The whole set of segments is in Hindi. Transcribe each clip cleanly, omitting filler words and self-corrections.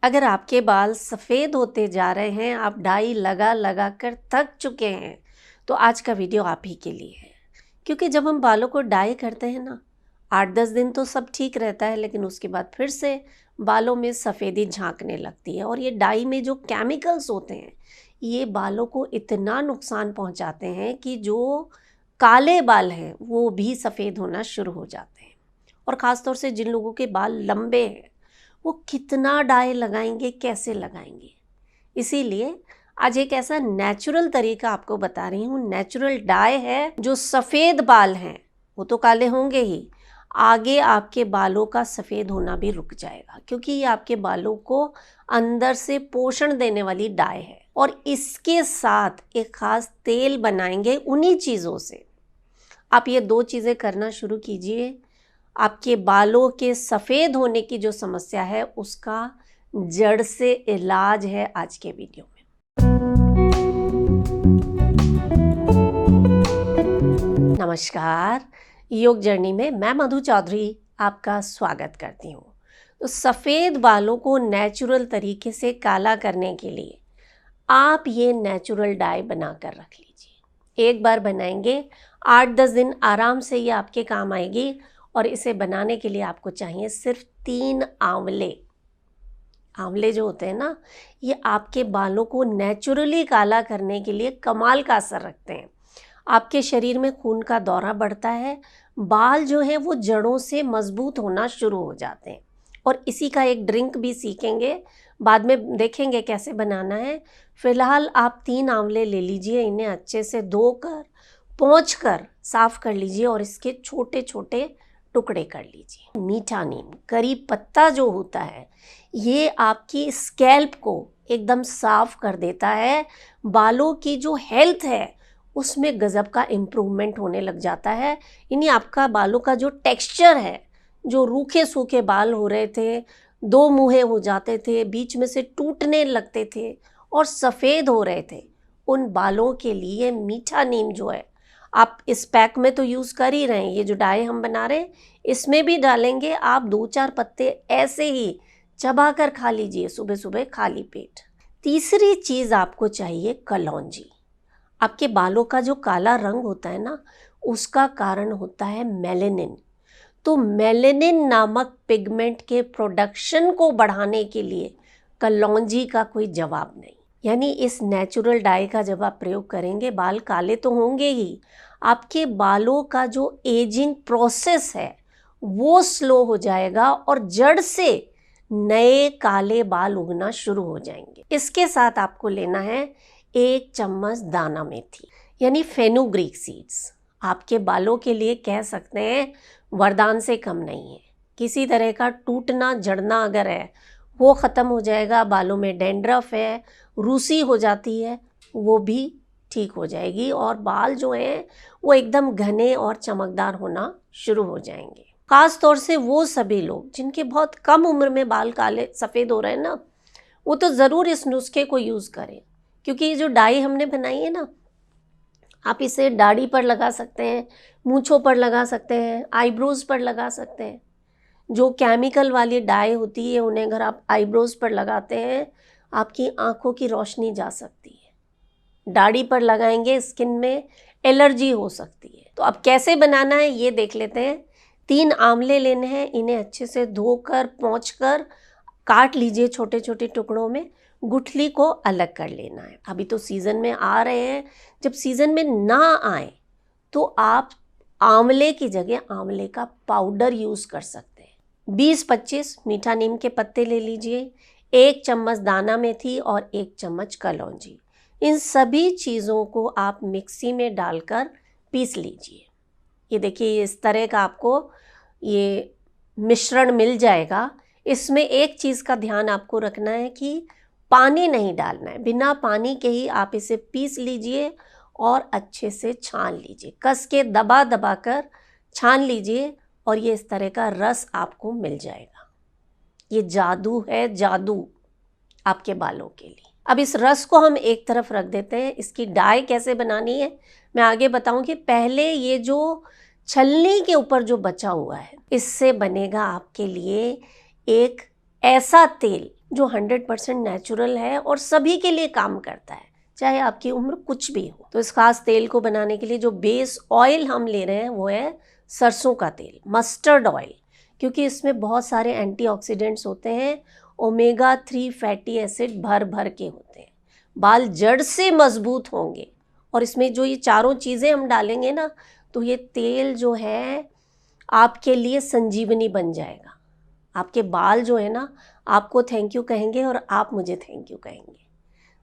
अगर आपके बाल सफ़ेद होते जा रहे हैं, आप डाई लगा लगा कर थक चुके हैं, तो आज का वीडियो आप ही के लिए है। क्योंकि जब हम बालों को डाई करते हैं ना, 8-10 दिन तो सब ठीक रहता है, लेकिन उसके बाद फिर से बालों में सफ़ेदी झांकने लगती है। और ये डाई में जो केमिकल्स होते हैं, ये बालों को इतना नुकसान पहुंचाते हैं कि जो काले बाल हैं वो भी सफ़ेद होना शुरू हो जाते हैं। और ख़ास तौर से जिन लोगों के बाल लंबे हैं, वो कितना डाई लगाएंगे, कैसे लगाएंगे। इसीलिए आज एक ऐसा नेचुरल तरीका आपको बता रही हूँ। नेचुरल डाई है, जो सफ़ेद बाल हैं वो तो काले होंगे ही, आगे आपके बालों का सफ़ेद होना भी रुक जाएगा, क्योंकि ये आपके बालों को अंदर से पोषण देने वाली डाई है। और इसके साथ एक ख़ास तेल बनाएंगे उन्हीं चीज़ों से। आप ये 2 चीज़ें करना शुरू कीजिए, आपके बालों के सफ़ेद होने की जो समस्या है उसका जड़ से इलाज है आज के वीडियो में। नमस्कार, योग जर्नी में मैं मधु चौधरी आपका स्वागत करती हूँ। तो सफ़ेद बालों को नेचुरल तरीके से काला करने के लिए आप ये नेचुरल डाई बना कर रख लीजिए। एक बार बनाएंगे, 8-10 दिन आराम से ये आपके काम आएगी। और इसे बनाने के लिए आपको चाहिए सिर्फ 3 आंवले। आंवले जो होते हैं ना, ये आपके बालों को नेचुरली काला करने के लिए कमाल का असर रखते हैं। आपके शरीर में खून का दौरा बढ़ता है, बाल जो हैं वो जड़ों से मजबूत होना शुरू हो जाते हैं। और इसी का एक ड्रिंक भी सीखेंगे, बाद में देखेंगे कैसे बनाना है। फिलहाल आप 3 आंवले ले लीजिए, इन्हें अच्छे से धोकर पोंछ कर साफ कर लीजिए और इसके छोटे छोटे टुकड़े कर लीजिए। मीठा नीम, करी पत्ता जो होता है, ये आपकी स्कैल्प को एकदम साफ कर देता है। बालों की जो हेल्थ है उसमें गजब का इम्प्रूवमेंट होने लग जाता है। यानी आपका बालों का जो टेक्सचर है, जो रूखे सूखे बाल हो रहे थे, 2 मुँहे हो जाते थे, बीच में से टूटने लगते थे और सफ़ेद हो रहे थे, उन बालों के लिए मीठा नीम जो है, आप इस पैक में तो यूज़ कर ही रहे हैं। ये जो डाई हम बना रहे हैं इसमें भी डालेंगे। आप 2-4 पत्ते ऐसे ही चबा कर खा लीजिए सुबह सुबह खाली पेट। तीसरी चीज़ आपको चाहिए कलौंजी। आपके बालों का जो काला रंग होता है ना, उसका कारण होता है मेलेनिन। तो मेलेनिन नामक पिगमेंट के प्रोडक्शन को बढ़ाने के लिए कलौंजी का कोई जवाब नहीं। यानी इस नेचुरल डाई का जब आप प्रयोग करेंगे, बाल काले तो होंगे ही, आपके बालों का जो एजिंग प्रोसेस है वो स्लो हो जाएगा और जड़ से नए काले बाल उगना शुरू हो जाएंगे। इसके साथ आपको लेना है 1 चम्मच दाना मेथी, यानी फेनुग्रीक सीड्स। आपके बालों के लिए कह सकते हैं वरदान से कम नहीं है। किसी तरह का टूटना झड़ना अगर है वो ख़त्म हो जाएगा। बालों में डेंड्रफ है, रूसी हो जाती है, वो भी ठीक हो जाएगी और बाल जो हैं वो एकदम घने और चमकदार होना शुरू हो जाएंगे। ख़ास तौर से वो सभी लोग जिनके बहुत कम उम्र में बाल काले सफ़ेद हो रहे हैं ना, वो तो ज़रूर इस नुस्खे को यूज़ करें। क्योंकि ये जो डाई हमने बनाई है ना, आप इसे दाढ़ी पर लगा सकते हैं, मूंछों पर लगा सकते हैं, आईब्रोज़ पर लगा सकते हैं। जो केमिकल वाली डाई होती है उन्हें अगर आप आईब्रोज़ पर लगाते हैं, आपकी आंखों की रोशनी जा सकती है। दाढ़ी पर लगाएंगे, स्किन में एलर्जी हो सकती है। तो अब कैसे बनाना है ये देख लेते हैं। 3 आंवले लेने हैं, इन्हें अच्छे से धोकर पोंछकर काट लीजिए छोटे छोटे टुकड़ों में। गुठली को अलग कर लेना है। अभी तो सीज़न में आ रहे हैं, जब सीज़न में ना आए तो आप आंवले की जगह आंवले का पाउडर यूज़ कर सकते हैं। 20-25 मीठा नीम के पत्ते ले लीजिए, 1 चम्मच दाना मेथी और 1 चम्मच कलौंजी। इन सभी चीज़ों को आप मिक्सी में डालकर पीस लीजिए। ये देखिए, इस तरह का आपको ये मिश्रण मिल जाएगा। इसमें एक चीज़ का ध्यान आपको रखना है कि पानी नहीं डालना है। बिना पानी के ही आप इसे पीस लीजिए और अच्छे से छान लीजिए। कस के दबा दबा कर छान लीजिए और ये इस तरह का रस आपको मिल जाएगा। ये जादू है, जादू आपके बालों के लिए। अब इस रस को हम एक तरफ रख देते हैं। इसकी डाई कैसे बनानी है मैं आगे बताऊंगी। पहले ये जो छलनी के ऊपर जो बचा हुआ है, इससे बनेगा आपके लिए एक ऐसा तेल जो 100% नेचुरल है और सभी के लिए काम करता है, चाहे आपकी उम्र कुछ भी हो। तो इस खास तेल को बनाने के लिए जो बेस ऑयल हम ले रहे हैं वो है सरसों का तेल, मस्टर्ड ऑयल, क्योंकि इसमें बहुत सारे एंटीऑक्सीडेंट्स होते हैं, ओमेगा 3 फैटी एसिड भर भर के होते हैं, बाल जड़ से मजबूत होंगे। और इसमें जो ये चारों चीज़ें हम डालेंगे ना, तो ये तेल जो है आपके लिए संजीवनी बन जाएगा। आपके बाल जो है ना आपको थैंक यू कहेंगे और आप मुझे थैंक यू कहेंगे।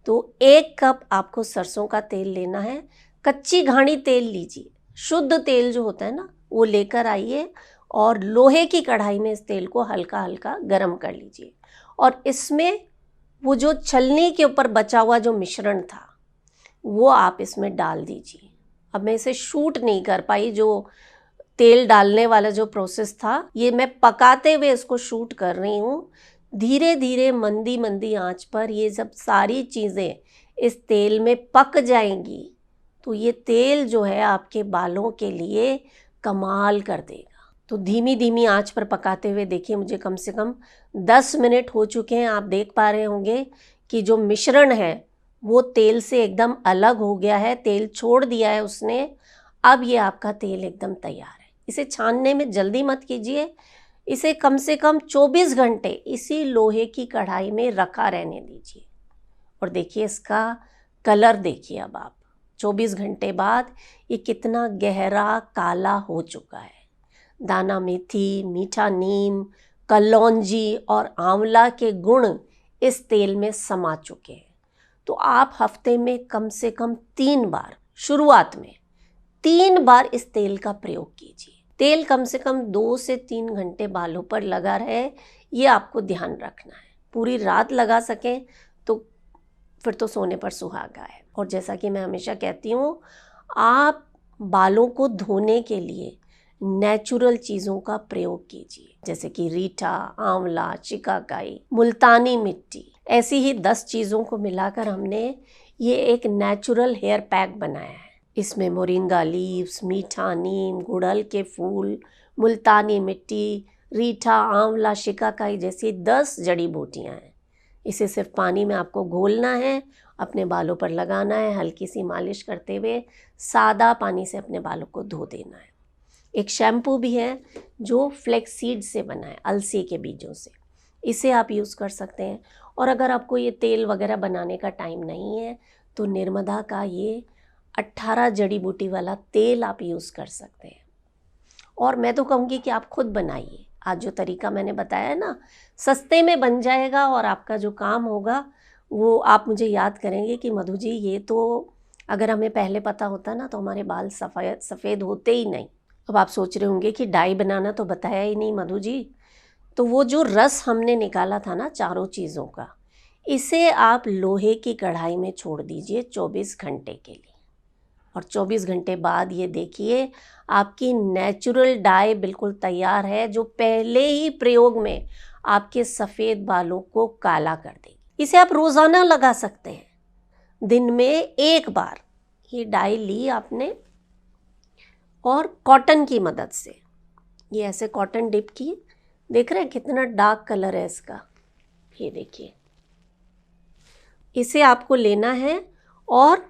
तो 1 कप आपको सरसों का तेल लेना है, कच्ची घानी तेल लीजिए, शुद्ध तेल जो होता है ना वो लेकर आइए और लोहे की कढ़ाई में इस तेल को हल्का हल्का गर्म कर लीजिए। और इसमें वो जो छलनी के ऊपर बचा हुआ जो मिश्रण था वो आप इसमें डाल दीजिए। अब मैं इसे शूट नहीं कर पाई, जो तेल डालने वाला जो प्रोसेस था ये मैं पकाते हुए इसको शूट कर रही हूँ। धीरे धीरे मंदी मंदी आंच पर ये जब सारी चीज़ें इस तेल में पक जाएंगी तो ये तेल जो है आपके बालों के लिए कमाल कर देगा। तो धीमी धीमी आंच पर पकाते हुए देखिए मुझे कम से कम 10 मिनट हो चुके हैं। आप देख पा रहे होंगे कि जो मिश्रण है वो तेल से एकदम अलग हो गया है, तेल छोड़ दिया है उसने। अब ये आपका तेल एकदम तैयार है। इसे छानने में जल्दी मत कीजिए, इसे कम से कम 24 घंटे इसी लोहे की कढ़ाई में रखा रहने दीजिए। और देखिए इसका कलर देखिए, अब आप 24 घंटे बाद ये कितना गहरा काला हो चुका है। दाना मेथी, मीठा नीम, कलौंजी और आंवला के गुण इस तेल में समा चुके हैं। तो आप हफ्ते में कम से कम 3 बार, शुरुआत में 3 बार इस तेल का प्रयोग कीजिए। तेल कम से कम 2 से 3 घंटे बालों पर लगा रहे, ये आपको ध्यान रखना है। पूरी रात लगा सकें तो फिर तो सोने पर सुहागा है। और जैसा कि मैं हमेशा कहती हूँ, आप बालों को धोने के लिए नेचुरल चीज़ों का प्रयोग कीजिए, जैसे कि रीठा, आंवला, शिकाकाई, मुल्तानी मिट्टी, ऐसी ही 10 चीज़ों को मिलाकर हमने ये एक नेचुरल हेयर पैक बनाया है। इसमें मोरिंगा लीव्स, मीठा नीम, गुड़हल के फूल, मुल्तानी मिट्टी, रीठा, आंवला, शिकाकाई जैसी 10 जड़ी बूटियाँ हैं। इसे सिर्फ पानी में आपको घोलना है, अपने बालों पर लगाना है, हल्की सी मालिश करते हुए सादा पानी से अपने बालों को धो देना है। एक शैम्पू भी है जो फ्लेक्स सीड से बना है, अलसी के बीजों से, इसे आप यूज़ कर सकते हैं। और अगर आपको ये तेल वगैरह बनाने का टाइम नहीं है तो निर्मदा का ये 18 जड़ी बूटी वाला तेल आप यूज़ कर सकते हैं। और मैं तो कहूँगी कि आप खुद बनाइए। आज जो तरीका मैंने बताया है ना, सस्ते में बन जाएगा और आपका जो काम होगा वो आप मुझे याद करेंगे कि मधु जी ये तो अगर हमें पहले पता होता ना तो हमारे बाल सफ़ेद होते ही नहीं। अब आप सोच रहे होंगे कि डाई बनाना तो बताया ही नहीं मधु जी। तो वो जो रस हमने निकाला था ना चारों चीज़ों का, इसे आप लोहे की कढ़ाई में छोड़ दीजिए 24 घंटे के लिए। और 24 घंटे बाद ये देखिए आपकी नेचुरल डाई बिल्कुल तैयार है, जो पहले ही प्रयोग में आपके सफ़ेद बालों को काला कर देगी। इसे आप रोज़ाना लगा सकते हैं, दिन में 1 बार। ये डाई ली आपने और कॉटन की मदद से ये ऐसे कॉटन डिप की, देख रहे हैं कितना डार्क कलर है इसका, ये देखिए। इसे आपको लेना है और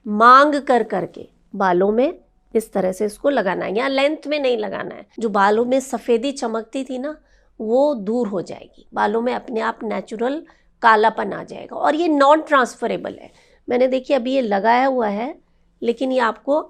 मांग कर करके बालों में इस तरह से इसको लगाना है। यहाँ लेंथ में नहीं लगाना है, जो बालों में सफ़ेदी चमकती थी ना वो दूर हो जाएगी, बालों में अपने आप नेचुरल कालापन आ जाएगा। और ये नॉन ट्रांसफरेबल है। मैंने देखिए अभी ये लगाया हुआ है, लेकिन ये आपको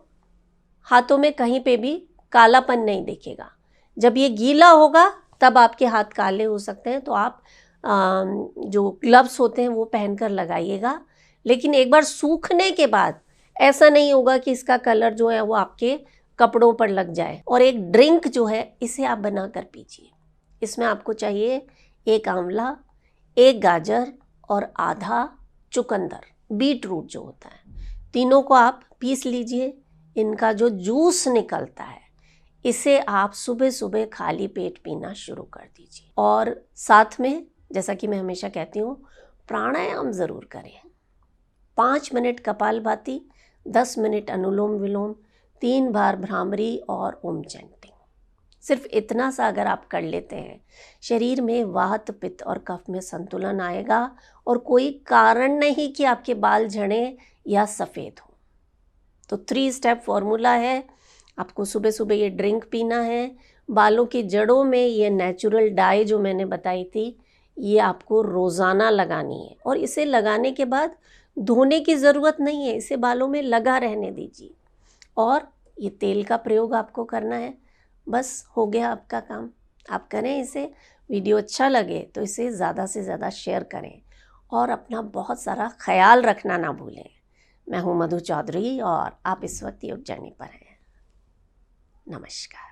हाथों में कहीं पे भी कालापन नहीं दिखेगा। जब ये गीला होगा तब आपके हाथ काले हो सकते हैं, तो आप जो ग्लव्स होते हैं वो पहनकर लगाइएगा। लेकिन एक बार सूखने के बाद ऐसा नहीं होगा कि इसका कलर जो है वो आपके कपड़ों पर लग जाए। और एक ड्रिंक जो है इसे आप बना कर पीजिए। इसमें आपको चाहिए 1 आंवला, 1 गाजर और आधा चुकंदर, बीट रूट जो होता है, तीनों को आप पीस लीजिए। इनका जो जूस निकलता है इसे आप सुबह सुबह खाली पेट पीना शुरू कर दीजिए। और साथ में जैसा कि मैं हमेशा कहती हूँ, प्राणायाम ज़रूर करें। 5 मिनट कपालभाति, 10 मिनट अनुलोम विलोम, 3 बार भ्रामरी और ओम चैंटिंग। सिर्फ इतना सा अगर आप कर लेते हैं, शरीर में वात, पित्त और कफ में संतुलन आएगा और कोई कारण नहीं कि आपके बाल झड़ें या सफ़ेद हो। तो 3 स्टेप फॉर्मूला है। आपको सुबह सुबह ये ड्रिंक पीना है। बालों की जड़ों में ये नेचुरल डाई जो मैंने बताई थी, ये आपको रोज़ाना लगानी है और इसे लगाने के बाद धोने की ज़रूरत नहीं है, इसे बालों में लगा रहने दीजिए। और ये तेल का प्रयोग आपको करना है। बस हो गया आपका काम। आप करें इसे। वीडियो अच्छा लगे तो इसे ज़्यादा से ज़्यादा शेयर करें और अपना बहुत सारा ख्याल रखना ना भूलें। मैं हूँ मधु चौधरी और आप इस वक्त योग जर्नी पर हैं। नमस्कार।